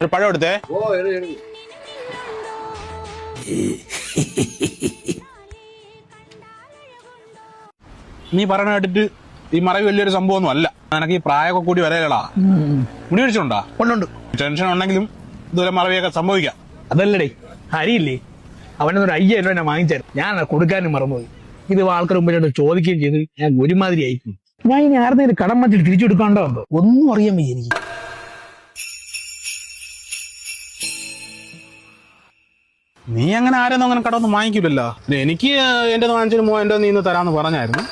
ഒരു പഴം എടുത്തേ. നീ പറയണ കേട്ടിട്ട് ഈ മറവി വലിയൊരു സംഭവമൊന്നും അല്ല. നിനക്ക് ഈ പ്രായമൊക്കെ കൂടി വരകളാ. മുടി പിടിച്ചോണ്ടാ? ഉണ്ട്. ടെൻഷൻ ഉണ്ടെങ്കിലും ഇതുവരെ മറവിയൊക്കെ സംഭവിക്കാം. അതല്ലടേ, ഹരിയില്ലേ, അവനൊരു 5000 രൂപ എന്നെ വാങ്ങിച്ചായിരുന്നു. ഞാൻ കൊടുക്കാനും മറന്നുപോയി. ഇത് ആൾക്കാർ മുമ്പിലോട്ട് ചോദിക്കുകയും ചെയ്ത് ഞാൻ ഒരുമാതിരി ആയിരിക്കും. ഞാൻ ഇനി ആരുന്നേലും കടം വന്നിട്ട് തിരിച്ചു കൊടുക്കാണ്ടോ എന്തോ ഒന്നും അറിയാൻ വയ്യ എനിക്ക്. നീ അങ്ങനെ ആരെയൊന്നും അങ്ങനെ കടമൊന്നും വാങ്ങിക്കില്ലല്ലോ. എനിക്ക് എന്റെ വാങ്ങിച്ചൊരു 3000 നീ ഇന്ന് തരാന്ന് പറഞ്ഞായിരുന്നു.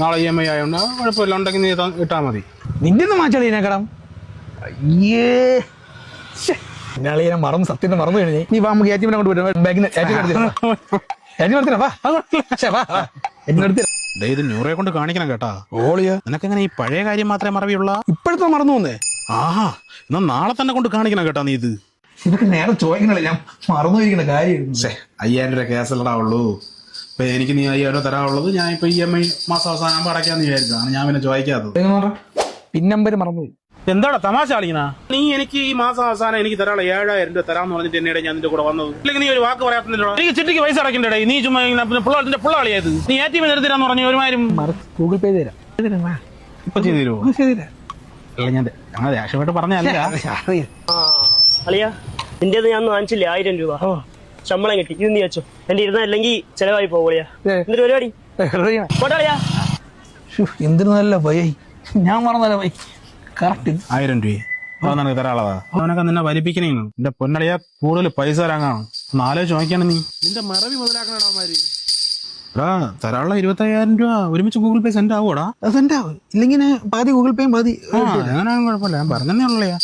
നാളെ EMI ആയതുകൊണ്ട് കുഴപ്പമില്ല, ഉണ്ടെങ്കിൽ നീ ഇട്ടാ മതി. നിന്റെ ഒന്നും വാങ്ങിച്ചാൽ ഇതിനെ കടം? അയ്യേ, ഞാൻ മറന്നു, സത്യം മറന്നു കഴിഞ്ഞേ. നീ വാ, നമുക്ക് ATM കൊണ്ട് വരും. ബാങ്കിന് ഇത് 100 കൊണ്ട് കാണിക്കണം കേട്ടാ. ഓളിയ നിനക്കെങ്ങനെ ഈ പഴയ കാര്യം മാത്രമേ മറവിയുള്ള? ഇപ്പോഴത്തെ മറന്നു പോന്നേ. ആഹാ, എന്നാ നാളെ തന്നെ കൊണ്ട് കാണിക്കണം കേട്ടാ. നീ ഇത് ഇതൊക്കെ നേരെ ചോദിക്കണല്ലേ, ഞാൻ മറന്നുപോയിരിക്കുന്ന കാര്യം. 5000 രൂപ കേസല്ലടാവുള്ളൂ. ഇപ്പൊ എനിക്ക് നീ 5000 രൂപ തരാനുള്ളത്. ഞാൻ ഇപ്പൊ EMI മാസം അവസാനം അടയ്ക്കാന്ന് വിചാരിച്ചതാണ്. ഞാൻ പിന്നെ ചോദിക്കാത്തത്. പിൻ നമ്പർ മറന്നുപോയി. എന്താടാ തമാശ കളിക്കണ? നീ എനിക്ക് ഈ മാസം അവസാനം എനിക്ക് തരാനുള്ള 7000 രൂപ തരാന്ന് പറഞ്ഞിട്ട് എന്നേടെ ഞാൻ നിന്റെ കൂടെ വന്നത്. അല്ലെങ്കിൽ നീ ഒരു വാക്ക് പറയാത്തില്ലല്ലോ. എനിക്ക് ചിട്ടിക്ക് പൈസ അടക്കണ്ടേ? നീ ചുമ്മാ പുള്ള കളിയായത്. നീ ATM തരാന്ന് പറഞ്ഞു. ഒരുമാതിരി ഗൂഗിൾ പേ തരാം. ഇപ്പൊ ചെയ്തു തരുമോ? ഞാൻ ഞങ്ങൾ ദേഷ്യമായിട്ട് പറഞ്ഞല്ല. അളിയാ, നിന്റേത് ഞാൻ വാങ്ങിച്ചില്ലേ 1000 രൂപ ശമ്പളം കിട്ടി. ഇത് നീ വെച്ചോ. എന്റെ ഇരുന്ന അല്ലെങ്കിൽ ചെലവായി പോവുകയാ. എന്തൊരു പരിപാടി? പോട്ടാളിയാ. എന്തിനു നല്ല പയ്യ, ഞാൻ മറന്നല്ല പൈ. കറക്റ്റ് 1000 രൂപ നിനക്ക് തരാളതാ. അവനൊക്കെ നിന്നെ വലിപ്പിക്കണേ. നിന്റെ പൊന്നളിയാ കൂടുതൽ പൈസ തരാൻ കാണും. ആലോചിച്ച് നോക്കിയാണ് നീ നിന്റെ മറവി മുതലാക്കണമാര്. തരാനുള്ള 25000 രൂപ ഒരുമിച്ച് ഗൂഗിൾ പേ സെൻഡ് ആവൂടാ? സെൻഡ് ആവും. ഇല്ലെങ്കിൽ പാതി ഗൂഗിൾ പേയും പാതി. ഞാനാണ് കുഴപ്പമില്ല. ഞാൻ പറഞ്ഞതേ ഉള്ളയാ.